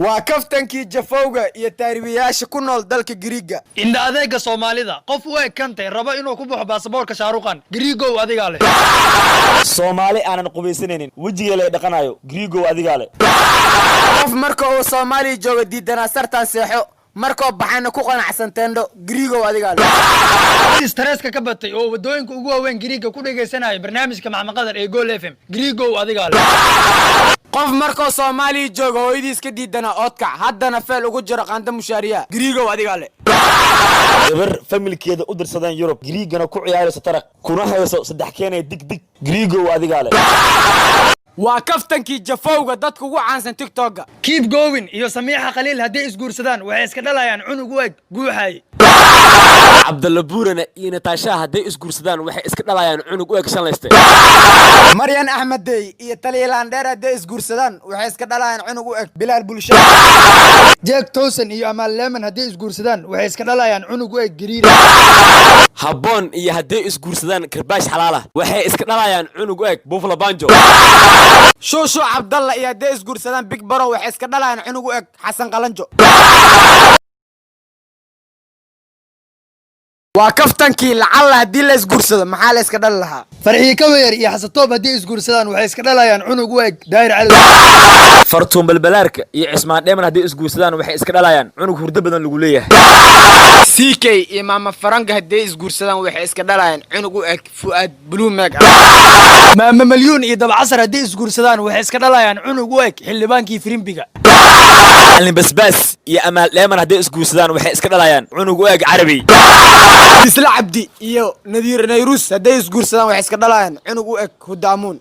waa kaftankii jafowga iyo taaribiyaasha ku nool dalka Giriiga. Inda adeega Soomaalida qof way kantay raba inuu ku buuxo baasaboorka Shaaruqan Giriigo adiga leh. Soomaali aanan qubaysanaynin wajiga la dhaqanayo Giriigo adiga leh. qof marka uu Soomaali jooga diidana sartan seexo markoo baxana ku qanacsan teendo Giriigo adiga leh. Stresska ka batay oo wadooyinka ugu waaweyn Giriiga ku dhageysanayo barnaamijka Macmaqadar ee Gool FM Giriigo adiga leh. qof markoo Soomaali jooga hooyadiis ka diidana oodka haddana feel ugu jiro qaanda mushaariya Giriigo adiga leh. gabar familkeeda u dirsadaan Yurub Giriigana ku ciyaaraysa taraq kuna hayso saddex keenay dig Giriigo adiga leh. waa kaftankii jafowga dadku ugu caansan TikTok-ga. Keep going iyo Samiixa Khaliil hadday isguursadaan waxay iska dhalayaan cunug weeg guuxay. Abdalla Buurana iyo Natasha hadday isguursadaan waxay iska dhalayaan cunug weeg shanlayste. Maryan Axmed Dey iyo Taliilaan Dheer hadday isguursadaan waxay iska dhalayaan cunug weeg Bilaal Bulsho. Jack Towson iyo Amal Lemon hadday isguursadaan waxay iska dhalayaan cunug weeg Giriir. Habboon iyo hadday isguursadaan Karbaash Xalaala waxay iska dhalayaan cunug weeg Buffalo Banjo. Shushu Abdalla iyo hadday isguursadaan Big Bro waxay iska dhalayaan cunug weeg Xasan Qalanjo. waa kaftankii lacalla haddii la isguursado maxaa la iska dhali lahaa Farxii Kaweer iyo Xasan Toob hadday isguursadaan waxay iska dhalayaan cunug weeg Daahir Cali. Fartuun Balbalaarka iyo Cismaan Dheeman hadday isguursadaan waxay iska dhalayaan cunug hurdo badan lagu leeyahay. CK iyo Maama Faranga hadday isguursadaan waxay iska dhalayaan cunug weeg Fuad Blue Meg. Maama Malyuun iyo Dabcasar hadday isguursadaan waxay iska dhalayaan cunug weeg xildhibaankii Firimbiga. Alin Basbaas iyo Amal Lemon hadday isguursadaan waxay iska dhalayaan cunug weeg Carabi. Isla Cabdi iyo Nadiir Nayrus hadday isguursadaan waxay iska dhalayaan cunug weeg Hudaamuun.